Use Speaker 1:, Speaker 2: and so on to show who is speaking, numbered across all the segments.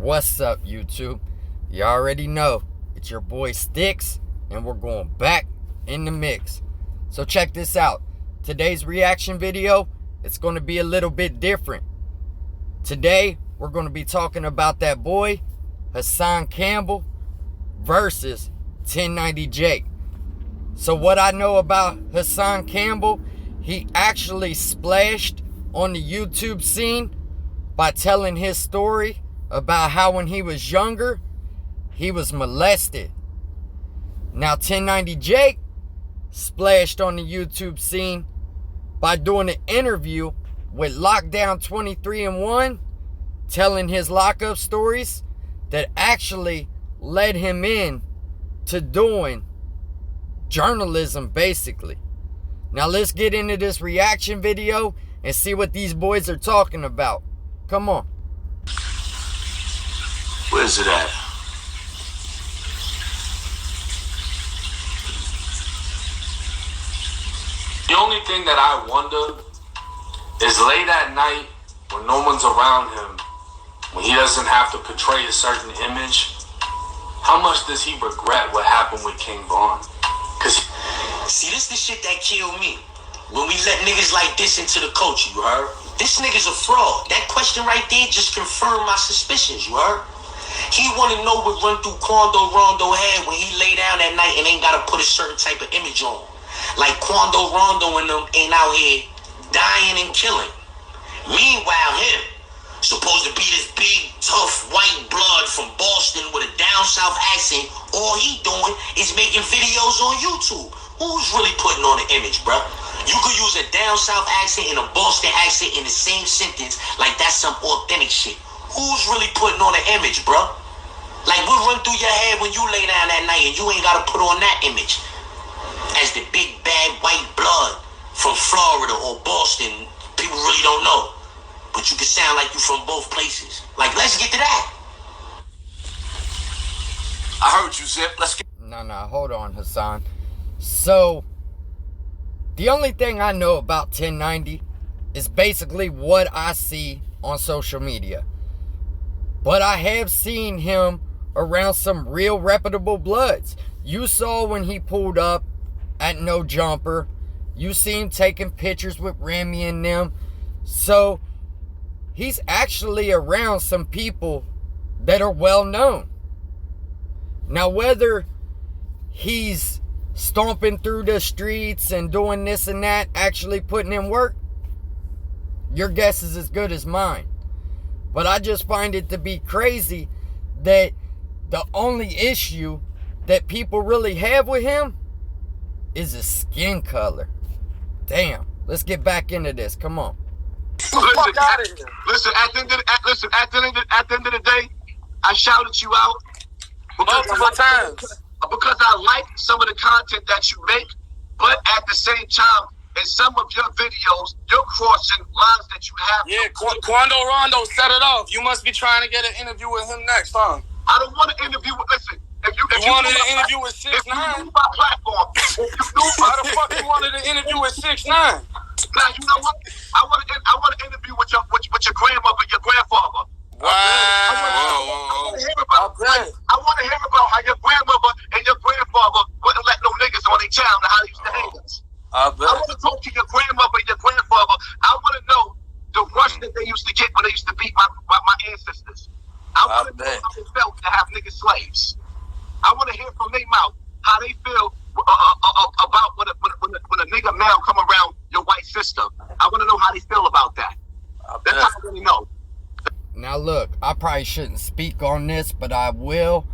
Speaker 1: What's up, YouTube? You already know it's your boy Sticks, and we're going back in the mix. So check this out. Today's reaction video, it's going to be a little bit different. Today, we're going to be talking about that boy, Hassan Campbell, versus 1090 Jake. So what I know about Hassan Campbell, he actually splashed on the YouTube scene by telling his story about how when he was younger, he was molested. Now 1090 Jake splashed on the YouTube scene by doing an interview with Lockdown 23-1, telling his lockup stories that actually led him in to doing journalism, basically. Now let's get into this reaction video and see what these boys are talking about. Come on.
Speaker 2: Where's it at? The only thing that I wonder is late at night when no one's around him, when he doesn't have to portray a certain image, how much does he regret what happened with King Von?
Speaker 3: Cause see, this the shit that killed me. When we let niggas like this into the culture, you heard? This nigga's a fraud. That question right there just confirmed my suspicions, you heard? He wanna know what run through Quando Rondo head when he lay down at night and ain't gotta put a certain type of image on. Like Quando Rondo and them ain't out here dying and killing. Meanwhile, him, supposed to be this big, tough, white blood from Boston with a down south accent, all he doing is making videos on YouTube. Who's really putting on the image, bro? You could use a down south accent and a Boston accent in the same sentence like that's some authentic shit. Who's really putting on the image, bro? Like, what run through your head when you lay down that night and you ain't gotta put on that image? As the big, bad, white blood from Florida or Boston, people really don't know. But you can sound like you from both places. Like, let's get to that.
Speaker 2: I heard you, Zip. Let's get...
Speaker 1: No, hold on, Hassan. So, the only thing I know about 1090 is basically what I see on social media. But I have seen him around some real reputable bloods. You saw when he pulled up at No Jumper. You see him taking pictures with Remy and them. So, he's actually around some people that are well known. Now, whether he's stomping through the streets and doing this and that, actually putting in work, your guess is as good as mine. But I just find it to be crazy that the only issue that people really have with him is his skin color. Damn. Let's get back into this. Come on.
Speaker 4: Listen, at the end of the day, I shouted you out
Speaker 2: multiple times
Speaker 4: because I like some of the content that you make, but at the same time, in some of your videos, you're crossing lines that you have.
Speaker 2: Yeah, Quando Rondo set it off. You must be trying to get an interview with him next, huh?
Speaker 4: I don't want to interview with. Listen, if you
Speaker 2: wanted an interview with 6ix9ine,
Speaker 4: if you knew my platform,
Speaker 2: why the fuck you wanted an interview with 6ix9ine?
Speaker 4: Now you know what? I want to interview with your grandmother, your grandfather.
Speaker 2: Wow.
Speaker 4: I want to hear about how your grandmother and your grandfather wouldn't let no niggas on their town and how they used to hang us. I want to talk to your grandmother and your grandfather. I want to know the rush that they used to get when they used to beat my ancestors. I want to know how it felt to have niggas slaves. I want to hear from their mouth how they feel about when a nigga male come around your white sister. I want to know how they feel about that. That's how I really know.
Speaker 1: Now look, I probably shouldn't speak on this, but I will.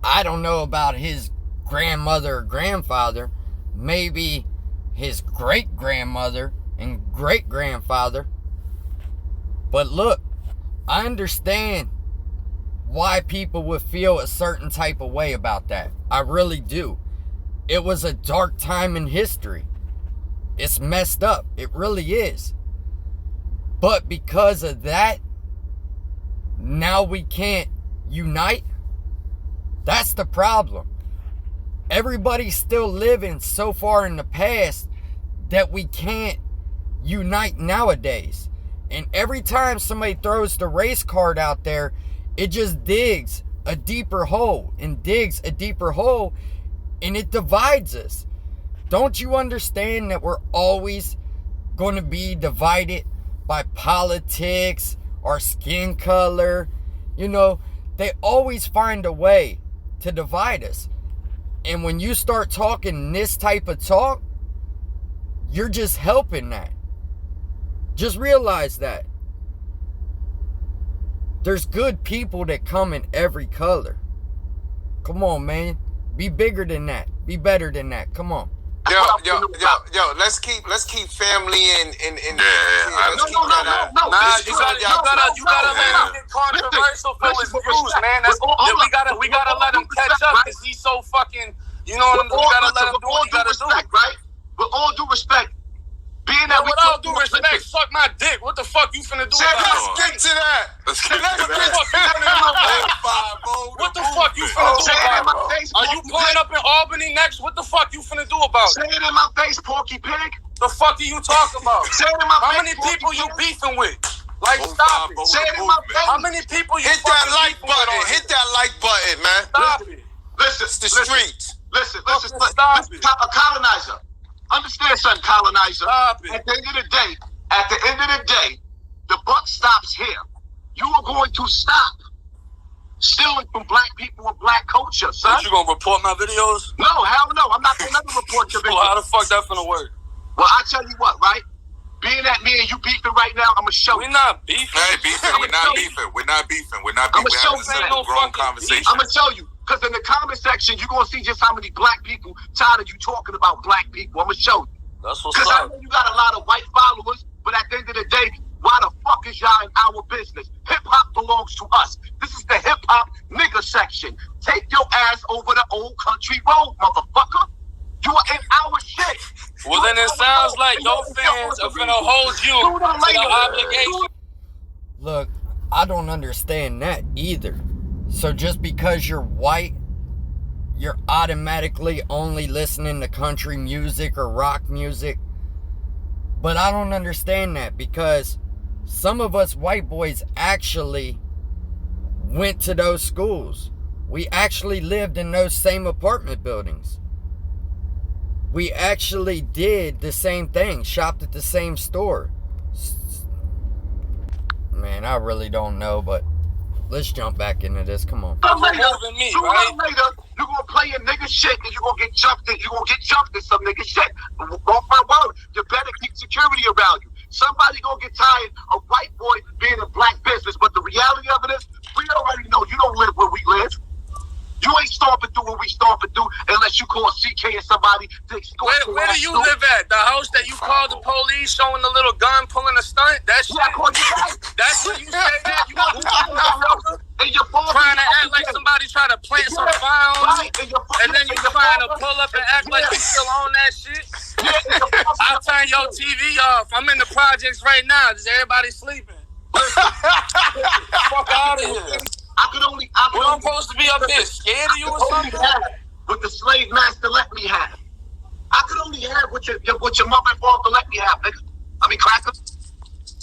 Speaker 1: I don't know about his grandmother or grandfather. Maybe his great-grandmother and great-grandfather. But look, I understand why people would feel a certain type of way about that. I really do. It was a dark time in history. It's messed up. It really is. But because of that, now we can't unite. That's the problem. Everybody's still living so far in the past that we can't unite nowadays. And every time somebody throws the race card out there, it just digs a deeper hole and digs a deeper hole, and it divides us. Don't you understand that we're always going to be divided by politics or skin color? You know, they always find a way to divide us. And when you start talking this type of talk, you're just helping that. Just realize that. There's good people that come in every color. Come on, man. Be bigger than that. Be better than that. Come on.
Speaker 5: Yo, let's keep family and
Speaker 2: No. Nah, you gotta let him get controversial for his views, man. We gotta let him catch up because he's so fucking, you know what I'm saying? We gotta let him do what he gotta do.
Speaker 4: Right? With all due respect, being that
Speaker 2: with all due respect, suck my dick. What the fuck you finna do about it?
Speaker 5: Let's get to that.
Speaker 2: What the fuck you finna do about it? Are you playing up in Albany next? What the fuck you finna do about it?
Speaker 4: Say it in my face, Porky Pig.
Speaker 2: The fuck are you talking about?
Speaker 4: Say it in my face.
Speaker 2: How many people you beefing with? Like, stop it.
Speaker 4: Say it in my face.
Speaker 2: How many people you
Speaker 5: hit that like button? Hit that like button, man.
Speaker 2: Stop it.
Speaker 4: Listen,
Speaker 5: it's the streets.
Speaker 4: Listen. A colonizer. Understand, son, colonizer.
Speaker 2: Stop it.
Speaker 4: At the end of the day, the buck stops here. You are going to stop stealing from black people and black culture, son.
Speaker 2: What, you gonna report my videos?
Speaker 4: No, hell no. I'm not gonna never report your videos.
Speaker 2: Well, how the fuck that finna work?
Speaker 4: Well, I tell you what, right? Being that me and you beefing right now, I'm gonna show you.
Speaker 2: We're not beefing.
Speaker 5: Hey, beefing. We're not beefing. We're not beefing. We're having a grown conversation.
Speaker 4: I'm gonna show you. Because in the comment section, you're going to see just how many black people tired of you talking about black people. I'm going to show you.
Speaker 2: That's what's up.
Speaker 4: Because I know you got a lot of white followers, but at the end of the day, why the fuck is y'all in our business? Hip-hop belongs to us. This is the hip-hop nigga section. Take your ass over the old country road, motherfucker. You are in our shit.
Speaker 2: Well, then it sounds like your fans are going to hold you to the obligation.
Speaker 1: Look, I don't understand that either. So just because you're white, you're automatically only listening to country music or rock music. But I don't understand that, because some of us white boys actually went to those schools. We actually lived in those same apartment buildings. We actually did the same thing, shopped at the same store. Man, I really don't know, but let's jump back into this. Come on.
Speaker 4: Sooner or later, you're going to play your nigga shit and you're going to get jumped in. You're going to get jumped in some nigga shit. Off my word, you better keep security around you. Somebody going to get tired of white boy being in black business. But the reality of it is, we already know you don't live where we live. You ain't stomping through what we stomping through unless you call CK and somebody to escort.
Speaker 2: Where do you live at? The house that you called the police, showing the little gun, pulling a stunt? That shit? That's where you stay at? You want to trying to act like somebody trying to plant some fire on you, and then you trying to pull up and act like you still on that shit? I'll turn your TV off. I'm in the projects right now. Just everybody sleeping. Fuck out of here. I'm supposed to be up here scared of you or something?
Speaker 4: What the slave master let me have. I could only have what your mother and father let me have, nigga. I mean, crackers.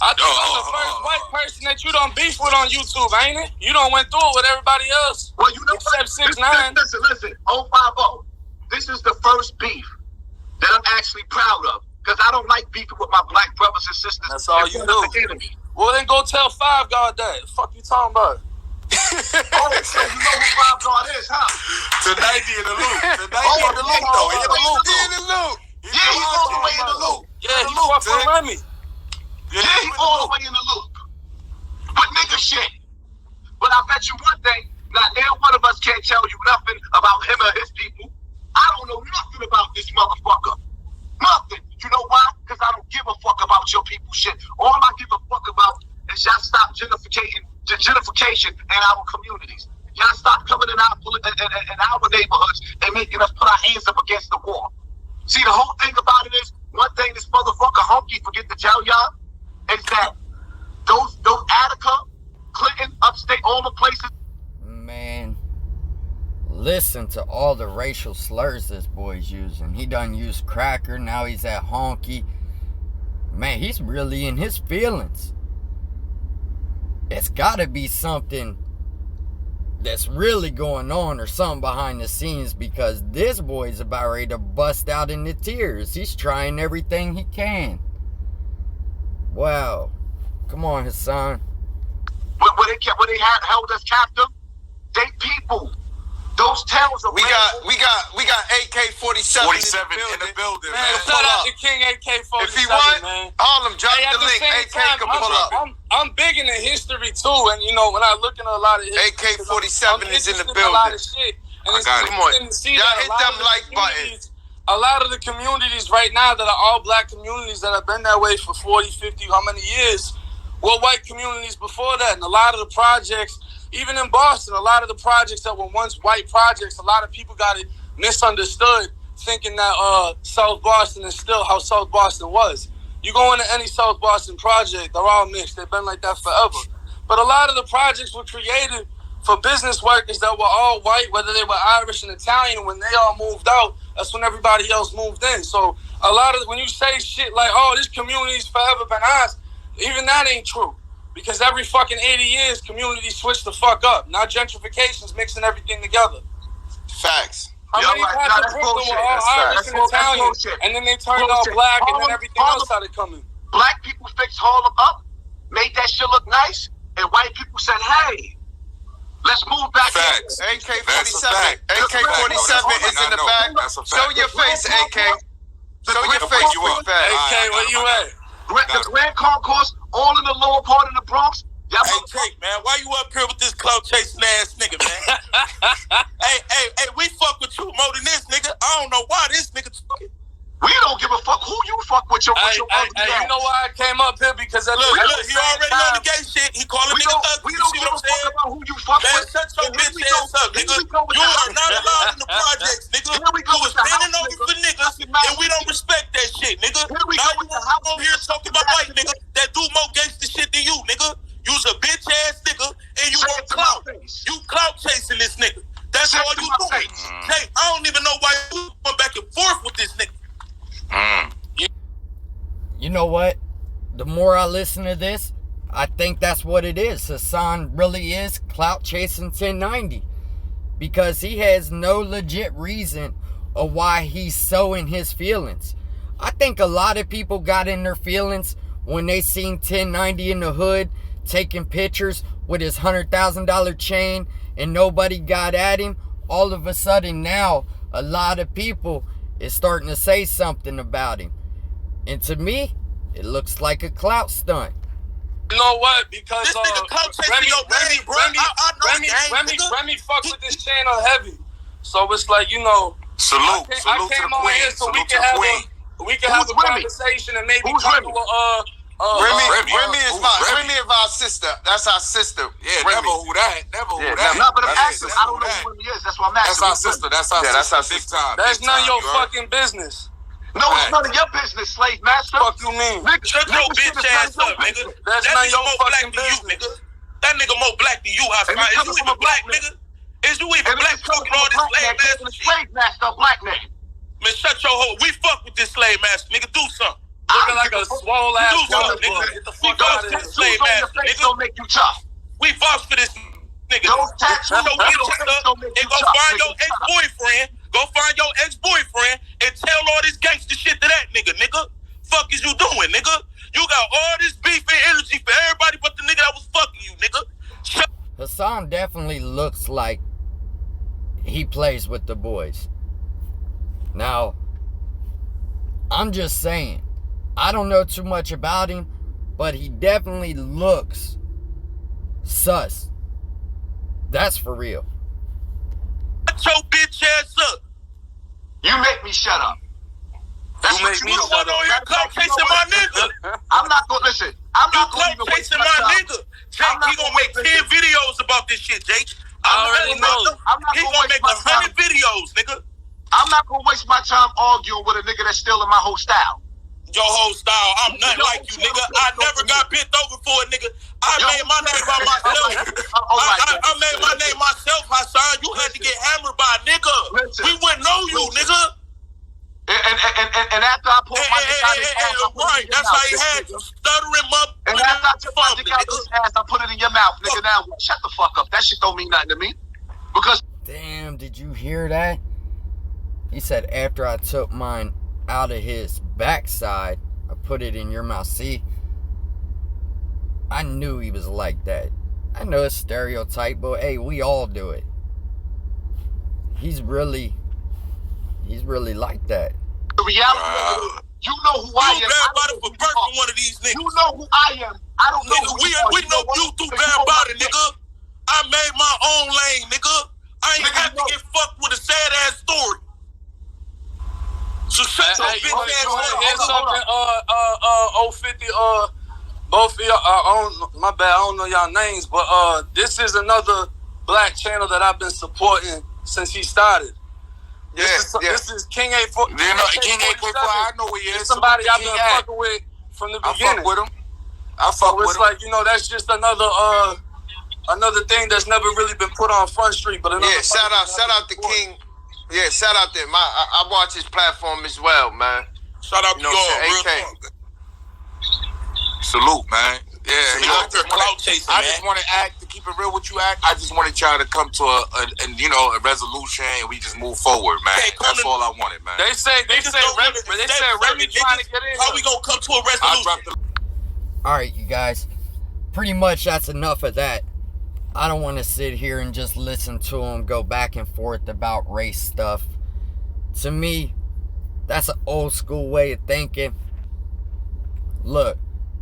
Speaker 2: I think I'm the first white person that you don't beef with on YouTube, ain't it? You don't went through it with everybody else.
Speaker 4: Well, you know,
Speaker 2: except 6ix9ine.
Speaker 4: Listen, 050. This is the first beef that I'm actually proud of, because I don't like beefing with my black brothers and sisters.
Speaker 2: That's all you do. Well, then go tell Five God that. The fuck you talking about?
Speaker 4: Oh, so you know who Five God is, huh?
Speaker 5: Tonight he in the loop. Tonight he in the loop, though. He in the loop.
Speaker 4: Yeah, he's all the way in the loop.
Speaker 2: Yeah, he fucking Remy.
Speaker 4: Yeah, he's all the way in the loop. But nigga shit. But I bet you one thing, not every one of us can't tell you nothing about him or his people. I don't know nothing about this motherfucker. Nothing. You know why? Because I don't give a fuck about your people shit. All I give a fuck about is y'all stop gentrification in our communities. Y'all stop coming in our neighborhoods and making us put our hands up against the wall. See, the whole thing about it is, one thing this motherfucker Honky forget to tell y'all is that those Attica, Clinton, upstate, all the places.
Speaker 1: Man, listen to all the racial slurs this boy's using. He done used cracker, now he's at honky. Man, he's really in his feelings. It's gotta be something that's really going on or something behind the scenes, because this boy's about ready to bust out into tears. He's trying everything he can. Wow. Come on, Hassan.
Speaker 4: When they held us captive, they people. Those towns are
Speaker 5: we got AK-47 in the building.
Speaker 2: Man, shout out to King AK-47.
Speaker 5: If he want,
Speaker 2: man.
Speaker 5: Harlem, drop the link. AK can pull up.
Speaker 2: I'm big into history too, and you know when I look into a lot of history,
Speaker 5: AK-47 is in the building.
Speaker 2: A lot of shit, and it's interesting to see
Speaker 5: y'all
Speaker 2: that
Speaker 5: hit them like buttons.
Speaker 2: A lot of the communities right now that are all black communities that have been that way for 40, 50, how many years, were white communities before that, and a lot of the projects. Even in Boston, a lot of the projects that were once white projects, a lot of people got it misunderstood, thinking that South Boston is still how South Boston was. You go into any South Boston project, they're all mixed. They've been like that forever. But a lot of the projects were created for business workers that were all white, whether they were Irish and Italian. When they all moved out, that's when everybody else moved in. So a lot of when you say shit like, oh, this community's forever been ours, even that ain't true. Because every fucking 80 years, communities switch the fuck up. Now gentrification's mixing everything together.
Speaker 5: Facts.
Speaker 2: How many parts of Brooklyn were all Irish and Italian, and then they turned all black, and then everything else started coming?
Speaker 4: Black people fixed Harlem up, made that shit look nice, and white people said, hey, let's move back.
Speaker 5: Facts. AK-47. AK-47 is in the back. Show your face, AK. Show your face, quick fast.
Speaker 2: AK, where you at?
Speaker 4: The Grand Concourse, all in the lower part of the Bronx.
Speaker 6: Hey, Jake, man, why you up here with this clout chasing ass nigga, man? hey, we fuck with you more than this nigga. I don't know why this nigga talking.
Speaker 4: We don't give a fuck who you fuck with your ugly ass.
Speaker 2: You know why I came up here? Because look,
Speaker 6: he already on the gay shit. He calling niggas ugly.
Speaker 4: We don't give a fuck about who you fuck
Speaker 6: man,
Speaker 4: with.
Speaker 6: Man, shut your bitch ass up, nigga. You are not allowed in the projects, nigga. You was bending over for niggas, and we don't respect that shit, nigga. Now you over here talking about white niggas that do more gangster shit than you, nigga. You's a bitch ass nigga, and you want clout. You clout chasing this nigga. That's all you doing. Hey, I don't even know why you going back and forth with this nigga.
Speaker 1: You know what? The more I listen to this, I think that's what it is. Hassan really is clout chasing 1090, because he has no legit reason of why he's so in his feelings. I think a lot of people got in their feelings when they seen 1090 in the hood taking pictures with his $100,000 chain and nobody got at him. All of a sudden now, a lot of people is starting to say something about him. And to me, it looks like a clout stunt.
Speaker 2: You know what? Because
Speaker 6: this nigga clout chasing your name, bro.
Speaker 2: Remy fuck with this channel heavy. So it's like, you know,
Speaker 5: Salute to the queen.
Speaker 2: So we can have a conversation and maybe talk to
Speaker 5: Remy is my sister. That's our sister.
Speaker 6: Yeah,
Speaker 5: Remy.
Speaker 6: never who that.
Speaker 4: No, but I don't know who Remy is. That's why I'm asking.
Speaker 6: That's our sister. Big time.
Speaker 2: That's none of your fucking business.
Speaker 4: No, it's none of your business, slave master.
Speaker 2: Fuck you mean?
Speaker 6: Shut your bitch ass up, nigga.
Speaker 2: That's
Speaker 6: that
Speaker 2: none of
Speaker 6: nigga
Speaker 2: your
Speaker 6: more black
Speaker 2: fucking
Speaker 6: than you,
Speaker 2: business.
Speaker 6: nigga. That nigga more black than you, Hassan. Is you even black, nigga? Is you even black talking all this slave master
Speaker 4: black man?
Speaker 6: Man, shut your hole. We fuck with this slave master, nigga. Do something.
Speaker 2: Looking like a swole ass
Speaker 6: woman, nigga.
Speaker 2: Get the fuck out of here.
Speaker 6: Slave master, nigga.
Speaker 4: Don't make you tough.
Speaker 6: We vouch for this nigga.
Speaker 4: Those tattoos
Speaker 6: so get checked up and go find your ex-boyfriend. Go find your ex-boyfriend and tell all this gangster shit to that nigga. Fuck is you doing, nigga? You got all this beef and energy for everybody but the nigga that was fucking you, nigga.
Speaker 1: Hassan definitely looks like he plays with the boys. Now, I'm just saying, I don't know too much about him, but he definitely looks sus. That's for real.
Speaker 6: Shut your bitch ass up.
Speaker 4: You make me shut up. That's
Speaker 6: you make me shut up. You're clout chasing my nigga.
Speaker 4: I'm not gonna listen. I'm not gonna even
Speaker 6: chasing my nigga. Jake, he gonna make 10 videos about this shit, Jake.
Speaker 2: I already know.
Speaker 6: He gonna make 100 videos, nigga.
Speaker 4: I'm not gonna waste my time arguing with a nigga that's stealing my whole style.
Speaker 6: Your whole style. I'm not like you, nigga. I never got bent over for a nigga. I made my name by myself. I made my name myself, Hassan. You had to get hammered by a nigga. We wouldn't know you, nigga.
Speaker 4: And after I pulled my dick out his ass,
Speaker 6: right, that's how he had you stuttering up.
Speaker 4: And after I took my dick out his ass, I put it in your mouth, nigga. Now shut the fuck up. That shit don't mean nothing to me. Because
Speaker 1: damn, did you hear that? He said after I took mine out of his backside, I put it in your mouth. See, I knew he was like that. I know it's stereotype, but hey, we all do it. He's really like that.
Speaker 4: the reality, you know who I am.
Speaker 6: You bad body for birthing one of these niggas.
Speaker 4: You know who I am. I don't know
Speaker 6: nigga,
Speaker 4: who you are.
Speaker 6: we know you through bad body, nigga. I made my own lane, nigga. I ain't have to get fucked with a sad ass story. So shut your bitch ass up.
Speaker 2: 050, both of y'all, my bad, I don't know y'all names, but this is another black channel that I've been supporting since he started. This is King 84.
Speaker 5: King 844, I know who he is.
Speaker 2: Somebody I've been fucking with from the beginning. I fuck with him. It's like, you know, that's just another thing that's never really been put on Front Street. But
Speaker 5: shout out to King. Yeah, shout out to him. I watch his platform as well, man.
Speaker 6: Shout out to y'all, real talk.
Speaker 5: Salute, man. Yeah,
Speaker 6: I just
Speaker 5: wanted to keep it real with you, I just wanted y'all to come to a resolution and we just move forward, man. That's all I wanted, man.
Speaker 2: They say Remy trying to get in.
Speaker 6: How we gonna come to a resolution?
Speaker 1: All right, you guys. Pretty much that's enough of that. I don't want to sit here and just listen to him go back and forth about race stuff. To me, that's an old school way of thinking. Look,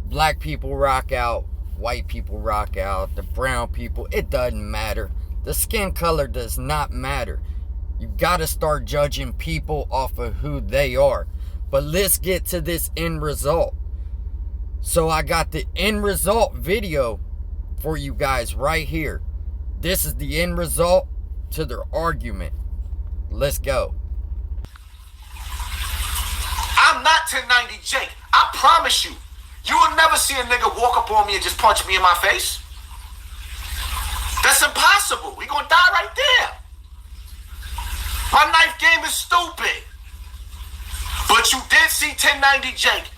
Speaker 1: black people rock out, white people rock out, the brown people, it doesn't matter. The skin color does not matter. You got to start judging people off of who they are. But let's get to this end result. So I got the end result video for you guys right here. This is the end result to their argument. Let's go.
Speaker 3: I'm not 1090 Jake. I promise you. You will never see a nigga walk up on me and just punch me in my face. That's impossible. We gonna die right there. My knife game is stupid. But you did see 1090 Jake.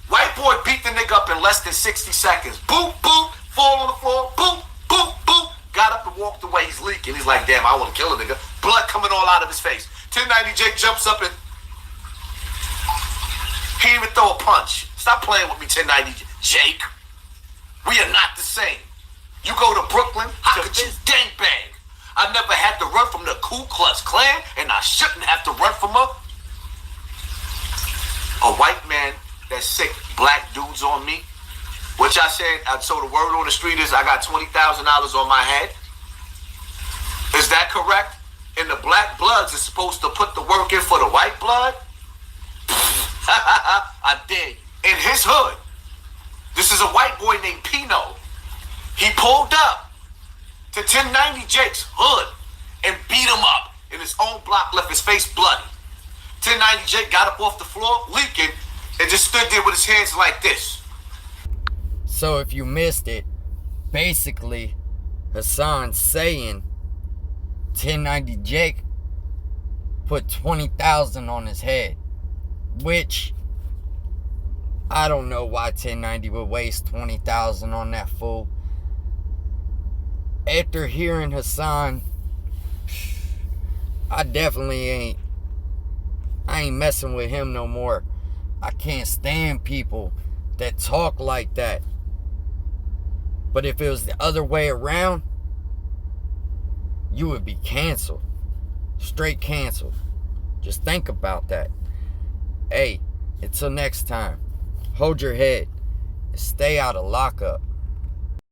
Speaker 3: White boy beat the nigga up in less than 60 seconds. Boop, boop, fall on the floor. Boop, boop, boop. Got up and walked away. He's leaking. He's like, damn, I want to kill a nigga. Blood coming all out of his face. 1090 Jake jumps up and he didn't even throw a punch. Stop playing with me, 1090 Jake. We are not the same. You go to Brooklyn, how could you gangbang? I never had to run from the Ku Klux Klan, and I shouldn't have to run from a white man that's sick black dudes on me. Which I said, so the word on the street is I got $20,000 on my head. Is that correct? And the black bloods is supposed to put the work in for the white blood? I did. In his hood, this is a white boy named Pino. He pulled up to 1090 Jake's hood and beat him up in his own block, left his face bloody. 1090 Jake got up off the floor, leaking, and just stood there with his hands like this.
Speaker 1: So if you missed it, basically, Hassan saying 1090 Jake put 20,000 on his head, which I don't know why 1090 would waste 20,000 on that fool. After hearing Hassan, I ain't messing with him no more. I can't stand people that talk like that. But if it was the other way around, you would be canceled. Straight canceled. Just think about that. Hey, until next time, hold your head and stay out of lockup.